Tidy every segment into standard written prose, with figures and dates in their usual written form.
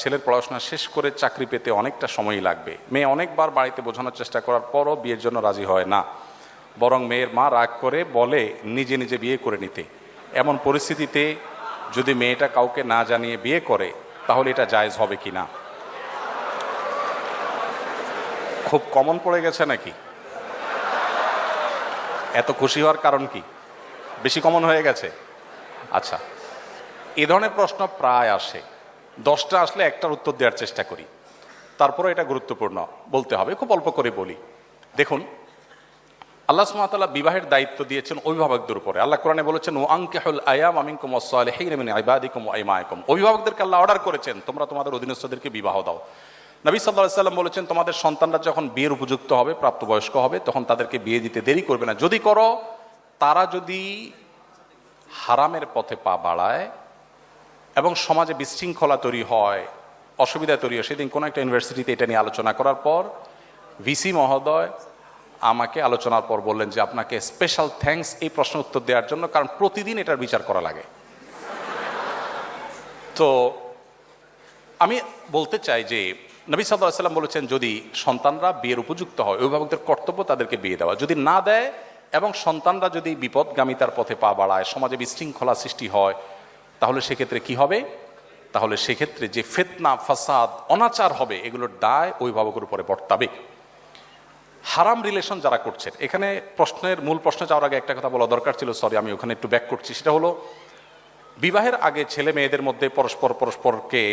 ছেলের পড়াশোনা শেষ করে চাকরি পেতে অনেকটা সময়ই লাগবে। মেয়ে অনেকবার বাড়িতে বোঝানোর চেষ্টা করার পরও বিয়ের জন্য রাজি হয় না, বরং মেয়ের মা রাগ করে বলে নিজে নিজে বিয়ে করে নিতে। এমন পরিস্থিতিতে যদি মেয়েটা কাউকে না জানিয়ে বিয়ে করে তাহলে এটা জায়েজ হবে কি না? খুব কমন পড়ে গেছে নাকি? এত খুশি হওয়ার কারণ কি? বেশি কমন হয়ে গেছে? আচ্ছা, এ ধরনের প্রশ্ন প্রায় আসে। 10টা আসলে একটার উত্তর দেওয়ার চেষ্টা করি, তারপরে এটা গুরুত্বপূর্ণ বলতে হবে। খুব অল্প করে বলি। দেখুন, আল্লাহ সুবহানাহু ওয়া তাআলা বিবাহের দায়িত্ব দিয়েছেন অভিভাবকদের উপরে। আল্লাহ কোরআনে বলেছেন, ওয়া আনকিহুল আয়ামা মিনকুম ওয়াস-সালিহিনা মিন ইবাদিকুম ওয়া ইমাইকুম। অভিভাবকদেরকে আল্লাহ অর্ডার করেছেন তোমরা তোমাদের অধীনস্থদেরকে বিবাহ দাও। নবী সাল্লাল্লাহু আলাইহি ওয়াসাল্লাম বলেছেন, তোমাদের সন্তানরা যখন বিয়ের উপযুক্ত হবে, প্রাপ্তবয়স্ক হবে, তখন তাদেরকে বিয়ে দিতে দেরি করবে না। যদি করো, তারা যদি হারামের পথে পা বাড়ায় এবং সমাজে বিশৃঙ্খলা তৈরি হয়, অসুবিধা তৈরি হয়। সেদিন কোনো একটা ইউনিভার্সিটিতে এটা নিয়ে আলোচনা করার পর ভিসি মহোদয় আমাকে আলোচনার পর বললেন যে আপনাকে স্পেশাল থ্যাঙ্কস এই প্রশ্ন উত্তর দেওয়ার জন্য, কারণ প্রতিদিন এটার বিচার করা লাগে। তো আমি বলতে চাই যে নবী সাল্লাল্লাহু আলাইহি ওয়াসাল্লাম বলেছেন, যদি সন্তানরা বিয়ের উপযুক্ত হয়, অভিভাবকদের কর্তব্য তাদেরকে বিয়ে দেওয়া। যদি না দেয় এবং সন্তানরা যদি বিপদগামিতার পথে পা বাড়ায়, সমাজে বিশৃঙ্খলা সৃষ্টি হয়, তাহলে সেক্ষেত্রে কি হবে? তাহলে সেক্ষেত্রে যে ফিতনা, ফাসাদ, অনাচার হবে, এগুলোর দায় অভিভাবকের উপরে বর্তাবে। হারাম রিলেশন যারা করছেন, এখানে প্রশ্নের মূল প্রশ্ন যাওয়ার আগে একটা কথা বলা দরকার ছিল, সরি আমি ওখানে একটু ব্যাক করছি। সেটা হলো, বিবাহের আগে ছেলে মেয়েদের মধ্যে পরস্পরকে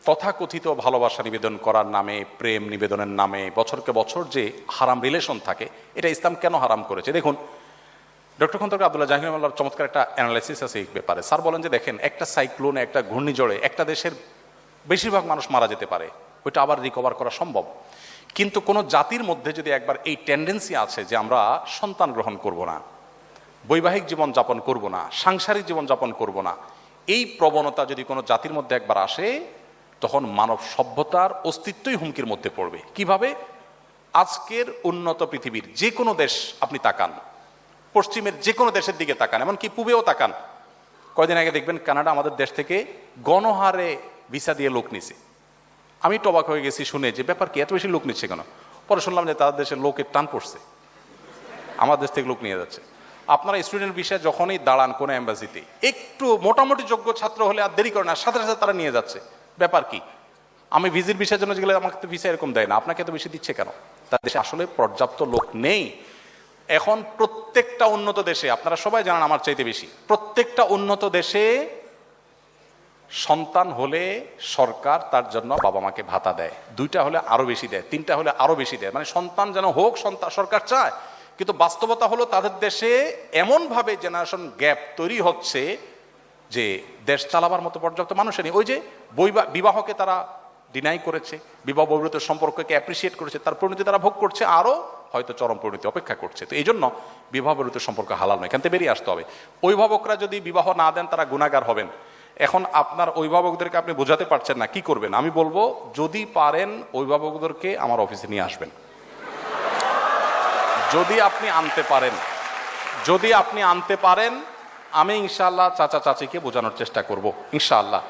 তথাকথিত ভালোবাসা নিবেদন করার নামে, প্রেম নিবেদনের নামে বছরকে বছর যে হারাম রিলেশন থাকে, এটা ইসলাম কেন হারাম করেছে? দেখুন, ডক্টর খন্দকার আব্দুল্লাহ জাহির রহমাতুল্লাহর চমৎকার একটা অ্যানালাইসিস আছে এই ব্যাপারে। স্যার বলেন যে দেখেন, একটা সাইক্লোনে, একটা ঘূর্ণিঝড়ে একটা দেশের বেশিরভাগ মানুষ মারা যেতে পারে, ওইটা আবার রিকভার করা সম্ভব। কিন্তু কোনো জাতির মধ্যে যদি একবার এই টেন্ডেন্সি আছে যে আমরা সন্তান গ্রহণ করব না, বৈবাহিক জীবন যাপন করব না, সাংসারিক জীবন যাপন করব না, এই প্রবণতা যদি কোনো জাতির মধ্যে একবার আসে, তখন মানব সভ্যতার অস্তিত্বই হুমকির মধ্যে পড়বে। কিভাবে? আজকের উন্নত পৃথিবীর যে কোনো দেশ আপনি তাকান, পশ্চিমের যে কোনো দেশের দিকে তাকান, এমনকি পূবেও তাকান, কয়দিন আগে দেখবেন কানাডা আমাদের দেশ থেকে গণহারে ভিসা দিয়ে লোক নিছে। আমি তো অবাক হয়ে গেছি শুনে যে ব্যাপার কি, এত বেশি লোক নিচ্ছে কেন? পরে শুনলাম যে তাদের দেশের লোকের টান পড়ছে, আমার দেশ থেকে লোক নিয়ে যাচ্ছে। আপনারা স্টুডেন্ট ভিসা যখনই দাঁড়ান কোনো এম্বাসিতে, একটু মোটামুটি যোগ্য ছাত্র হলে আর দেরি করে না, সাথে সাথে তারা নিয়ে যাচ্ছে। ব্যাপার কি? আমি ভিজিট ভিসার জন্য গেলে আমাকে তো ভিসা এরকম দেয় না, আপনাকে তো বেশি দিচ্ছে কেন? তার দেশে আসলে পর্যাপ্ত লোক নেই। এখন প্রত্যেকটা উন্নত দেশে, আপনারা সবাই জানেন আমার চাইতে বেশি, প্রত্যেকটা উন্নত দেশে সন্তান হলে সরকার তার জন্য বাবা মাকে ভাতা দেয়, 2টা হলে আরো বেশি দেয়, 3টা হলে আরো বেশি দেয়। মানে সন্তান যেন হোক, সরকার চায়। কিন্তু বাস্তবতা হলো তাদের দেশে এমন ভাবে জেনারেশন গ্যাপ তৈরি হচ্ছে যে দেশ চালাবার মতো পর্যাপ্ত মানুষ নেই। ওই যে বিবাহকে তারা ডিনাই করেছে, বিবাহ বহির্ভূত সম্পর্ককে অ্যাপ্রিসিয়েট করেছে, তার পরিণতি তারা ভোগ করছে, আরো হয়তো চরম পরিণতি অপেক্ষা করছে। তো এই জন্য বিবাহ বহির্ভূত সম্পর্ক হালাল নয়, এখান থেকে বেরিয়ে আসতে হবে। অভিভাবকরা যদি বিবাহ না দেন, তারা গুনাহগার হবেন। এখন আপনার অভিভাবকদেরকে আপনি বোঝাতে পারছেন না, কি করবেন? আমি বলবো, যদি পারেন অভিভাবকদেরকে আমার অফিসে নিয়ে আসবেন। যদি আপনি আনতে পারেন, আমি ইনশাআল্লাহ চাচা চাচিকে বোঝানোর চেষ্টা করব ইনশাআল্লাহ।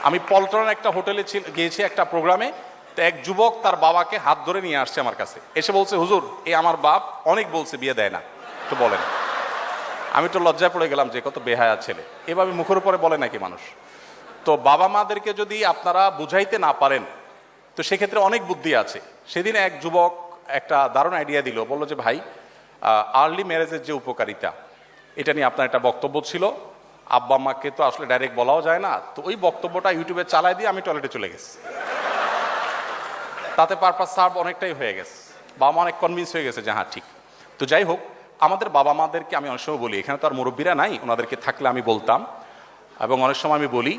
আমি পল্টনের একটা হোটেলে গিয়েছি একটা প্রোগ্রামে, তো এক যুবক তার বাবাকে হাত ধরে নিয়ে আসছে আমার কাছে, এসে বলছে, হুজুর এই আমার বাপ অনেক বলছে বিয়ে দেয় না, তো বলেন। আমি তো লজ্জায় পড়ে গেলাম যে কত বেহায়া ছেলে, এভাবে মুখের উপরে বলে নাকি মানুষ? তো বাবা মাদেরকে যদি আপনারা বুঝাইতে না পারেন, তো সেক্ষেত্রে অনেক বুদ্ধি আছে। সেদিন এক যুবক একটা দারুণ আইডিয়া দিল, বললো যে ভাই, আর্লি ম্যারেজের যে উপকারিতা, এটা নিয়ে আপনার একটা বক্তব্য ছিল, আব্বা আম্মাকে তো আসলে ডাইরেক্ট বলাও যায় না, তো ওই বক্তব্যটা ইউটিউবে চালাই দিয়ে আমি টয়লেটে চলে গেছি। তাতে পারপাস সার্ভ অনেকটাই হয়ে গেছে, বাবা মা অনেক কনভিন্স হয়ে গেছে যে হ্যাঁ ঠিক। তো যাই হোক, আমাদের বাবা মাদেরকে আমি অনেক সময় বলি, এখানে তো আর মুরব্বীরা নাই, ওনাদেরকে থাকলে আমি বলতাম, এবং অনেক সময় আমি বলি,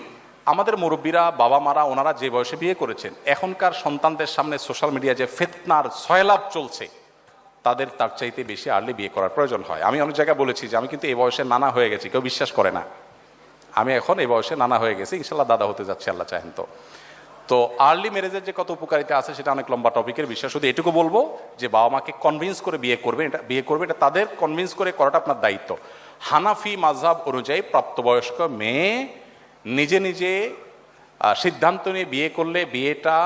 আমাদের মুরব্বীরা, বাবা মারা, ওনারা যে বয়সে বিয়ে করেছেন, এখনকার সন্তানদের সামনে সোশ্যাল মিডিয়া যে ফিতনার সয়লাভ চলছে, তাদের তার চাইতে বেশি আর্লি বিয়ে করার প্রয়োজন হয়। আমি অনেক জায়গায় বলেছি যে আমি কিন্তু এই বয়সে নানা হয়ে গেছি, কেউ বিশ্বাস করে না। আমি এখন এই বয়সে নানা হয়ে গেছি, ইনশাল্লাহ দাদা হতে যাচ্ছি আল্লাহ চাহেন তো। তো আর্লি ম্যারেজের যে কত উপকারিতা আছে সেটা অনেক লম্বা টপিকের বিষয়। শুধু এটুকু বলবো যে বাবা মাকে কনভিন্স করে বিয়ে করবে, এটা তাদের কনভিন্স করে করাটা আপনার দায়িত্ব। হানাফি মাযহাব অনুযায়ী প্রাপ্তবয়স্ক মেয়ে নিজে নিজে সিদ্ধান্ত নিয়ে বিয়ে করলে বিয়েটা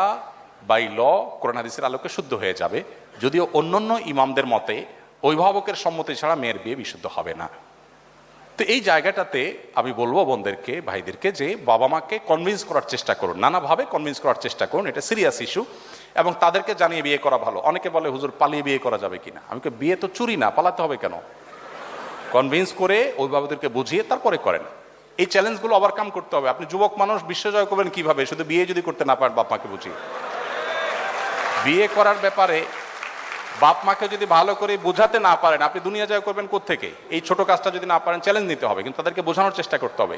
বাই ল কোরআন হাদিসের আলোকে শুদ্ধ হয়ে যাবে, যদিও অন্যান্য ইমামদের মতে অভিভাবকের সম্মতি ছাড়া মেয়ের বিয়ে বিশুদ্ধ হবে না। তো এই জায়গাটাতে আমি বলবো বোনদেরকে, ভাইদেরকে, যে বাবা মাকে কনভিন্স করার চেষ্টা করুন, নানাভাবে কনভিন্স করার চেষ্টা করুন। এটা সিরিয়াস ইস্যু এবং তাদেরকে জানিয়ে বিয়ে করা ভালো। অনেকে বলে হুজুর পালিয়ে বিয়ে করা যাবে কিনা, আমি বিয়ে তো চুরি না, পালাতে হবে কেন? কনভিন্স করে অভিভাবকদেরকে বুঝিয়ে তারপরে করেন। এই চ্যালেঞ্জগুলো ওভারকাম করতে হবে। আপনি যুবক মানুষ, বিশ্বজয় করবেন কিভাবে? শুধু বিয়ে যদি করতে না পারেন বাপ মাকে বুঝিয়ে। বিয়ে করার ব্যাপারে বাপ মাকে যদি ভালো করে বোঝাতে না পারেন, আপনি দুনিয়া জয় করবেন কোত্থেকে? এই ছোট কাজটা যদি না পারেন, চ্যালেঞ্জ নিতে হবে, কিন্তু তাদেরকে বোঝানোর চেষ্টা করতে হবে।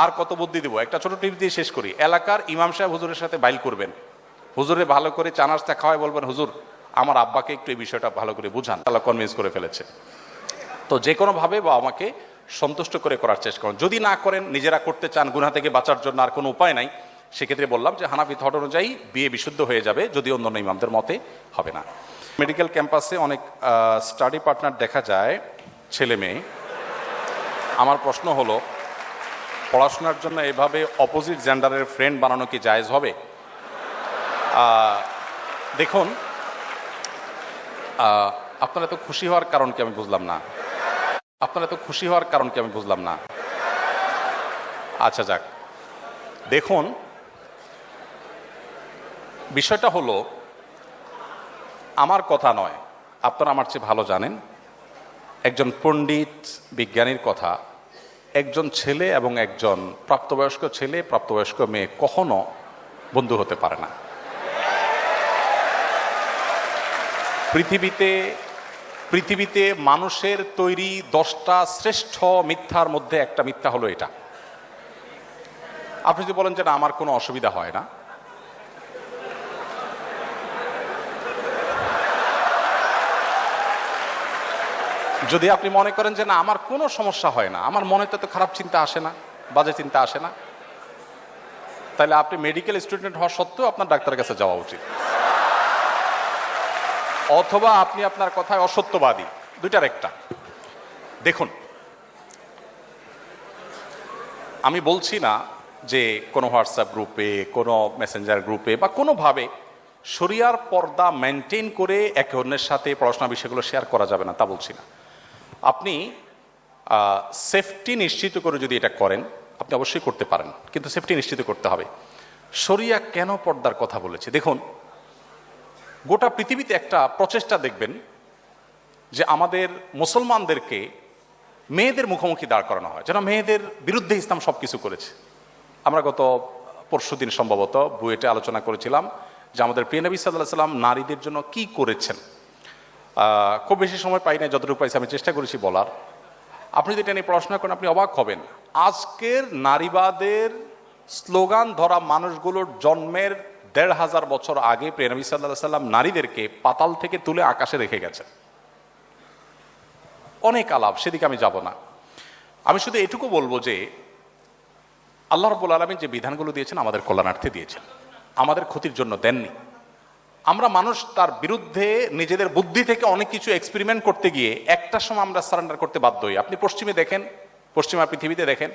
আর কত বুদ্ধি দিব, একটা ছোট টিপ দিয়ে শেষ করি। এলাকার ইমাম সাহেব হুজুরের সাথে বাইল করবেন, হুজুরে ভালো করে চা নাস্তা খাওয়ায় বলবেন, হুজুর আমার আব্বাকে একটু এই বিষয়টা ভালো করে বুঝান। তাহলে কনভিন্স করে ফেলেছে। তো যে কোনোভাবে বাবা মাকে সন্তুষ্ট করে করার চেষ্টা করুন। যদি না করেন, নিজেরা করতে চান গুনাহ থেকে বাঁচার জন্য, আর কোনো উপায় নাই, সেক্ষেত্রে বললাম যে হানাফি থট অনুযায়ী বিয়ে বিশুদ্ধ হয়ে যাবে, যদি অন্যান্য ইমামদের মতে হবে না। মেডিকেল ক্যাম্পাসে অনেক স্টাডি পার্টনার দেখা যায়, ছেলে মেয়ে। আমার প্রশ্ন হলো, পড়াশোনার জন্য এভাবে অপোজিট জেন্ডারের ফ্রেন্ড বানানো কি জায়েজ হবে? দেখুন, আপনারা তো খুশি হওয়ার কারণ কি আমি বুঝলাম না। আপনারা তো খুশি হওয়ার কারণ কি আমি বুঝলাম না। আচ্ছা যাক, দেখুন বিষয়টা হলো, আমার কথা নয়, আপনারা আমার চেয়ে ভালো জানেন, একজন পণ্ডিত বিজ্ঞানীর কথা, একজন ছেলে এবং একজন প্রাপ্তবয়স্ক ছেলে, প্রাপ্তবয়স্ক মেয়ে কখনো বন্ধু হতে পারে না। পৃথিবীতে মানুষের তৈরি 10টা শ্রেষ্ঠ মিথ্যার মধ্যে একটা মিথ্যা হলো এটা। আপনি যদি বলেন যে না আমার কোনো অসুবিধা হয় না, যদি আপনি মনে করেন যে না আমার কোনো সমস্যা হয় না, আমার মনে তো খারাপ চিন্তা আসে না, বাজে চিন্তা আসে না, তাহলে আপনি মেডিকেল স্টুডেন্ট হওয়া সত্ত্বেও আপনার ডাক্তারের কাছে যাওয়া উচিত। অথবা আপনি আপনার কথায় অসত্যবাদী, দুইটার একটা। দেখুন, আমি বলছি না যে কোনো হোয়াটসঅ্যাপ গ্রুপে, কোনো মেসেঞ্জার গ্রুপে বা কোনোভাবে শরিয়ার পর্দা মেনটেন করে একে অন্যের সাথে পড়াশোনা বিষয়গুলো শেয়ার করা যাবে না, তা বলছি না। আপনি সেফটি নিশ্চিত করে যদি এটা করেন, আপনি অবশ্যই করতে পারেন, কিন্তু সেফটি নিশ্চিত করতে হবে। শরিয়া কেন পর্দার কথা বলেছে? দেখুন, গোটা পৃথিবীতে একটা প্রচেষ্টা দেখবেন যে আমাদের মুসলমানদেরকে মেয়েদের মুখোমুখি দাঁড় করানো হয়, যেন মেয়েদের বিরুদ্ধে ইসলাম সবকিছু করেছে। আমরা গত পরশুদিন সম্ভবত বুয়েটে আলোচনা করেছিলাম যে আমাদের প্রিয় নবী সাল্লাল্লাহু আলাইহি ওয়াসাল্লাম নারীদের জন্য কি করেছেন। খুব বেশি সময় পাই না, যতটুকু পাইছি আমি চেষ্টা করেছি বলার। আপনি যদি এটা নিয়ে পড়াশোনা করেন, আপনি অবাক হবেন। আজকের নারীবাদের স্লোগান ধরা মানুষগুলোর জন্মের ১৫০০ বছর আগে প্রিয় নবী সাল্লাল্লাহু আলাইহি ওয়াসাল্লাম নারীদেরকে পাতাল থেকে তুলে আকাশে রেখে গেছেন। অনেক আলাপ, সেদিকে আমি যাব না। আমি শুধু এটুকু বলবো যে আল্লাহ রাব্বুল আলামিন যে বিধানগুলো দিয়েছেন আমাদের কল্যাণার্থে দিয়েছেন, আমাদের ক্ষতির জন্য দেননি। আমরা মানুষ তার বিরুদ্ধে নিজেদের বুদ্ধি থেকে অনেক কিছু এক্সপেরিমেন্ট করতে গিয়ে একটা সময় আমরা সারেন্ডার করতে বাধ্য হই। আপনি পশ্চিমে দেখেন, পশ্চিমা পৃথিবীতে দেখেন,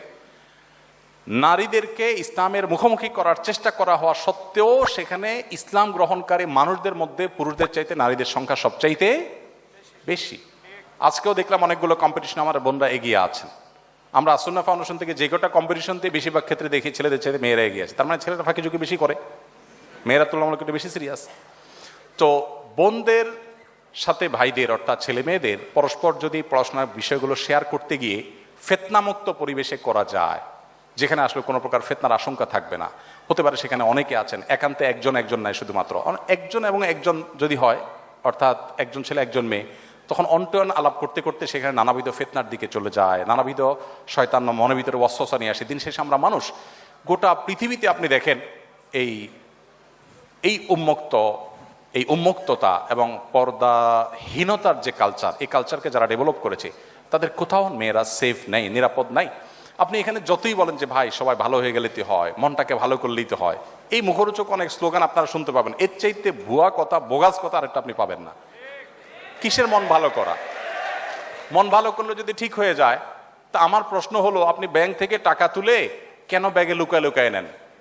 নারীদেরকে ইসলামের মুখোমুখি করার চেষ্টা করা হওয়া সত্ত্বেও সেখানে ইসলাম গ্রহণকারী মানুষদের মধ্যে পুরুষদের চাইতে নারীদের সংখ্যা সবচাইতে বেশি। আজকেও দেখলাম অনেকগুলো কম্পিটিশন আমার বোনরা এগিয়ে আছেন। আমরা আসুন্নাহ ফাউন্ডেশন থেকে যে কটা কম্পিটিশনতে বেশিরভাগ ক্ষেত্রে দেখি ছেলেদের চাইতে মেয়েরা এগিয়ে আছে। তার মানে ছেলেরা ফাঁকি ঝুঁকি বেশি করে, মেয়েরা তুলনামূলক একটু বেশি সিরিয়াস। তো বোনদের সাথে ভাইদের অর্থাৎ ছেলে মেয়েদের পরস্পর যদি পড়াশোনার বিষয়গুলো শেয়ার করতে গিয়ে ফিতনামুক্ত পরিবেশে করা যায়, যেখানে আসলে কোনো প্রকার ফিতনার আশঙ্কা থাকবে না। হতে পারে সেখানে অনেকে আছেন, একান্তে একজন নাই, শুধুমাত্র একজন এবং একজন যদি হয়, অর্থাৎ একজন ছেলে একজন মেয়ে, তখন অন্টন আলাপ করতে করতে সেখানে নানাবিধ ফিতনার দিকে চলে যায়, নানাবিধ শয়তান মনের ভিতরে ওয়াসওয়াসা নিয়ে আসে। দিন শেষে আমরা মানুষ, গোটা পৃথিবীতে আপনি দেখেন এই উন্মুক্ততা এবং পর্দাহীনতার যে কালচার, এই কালচারকে যারা ডেভেলপ করেছে তাদের কোথাও মেয়েরা সেফ নেই, নিরাপদ নাই। আপনি এখানে যতই বলেন যে ভাই সবাই ভালো হয়ে গেলে তো হয়, মনটাকে ভালো করলেই তো হয়, এই মুখরোচক অনেক স্লোগান আপনারা শুনতে পাবেন। এর চাইতে ভুয়া কথা, বোগাস কথা আরেকটা আপনি পাবেন না। কিসের মন ভালো করা? মন ভালো করলে যদি ঠিক হয়ে যায়, তা আমার প্রশ্ন হলো, আপনি ব্যাংক থেকে টাকা তুলে কেন ব্যাগে লুকায় লুকায় নেন?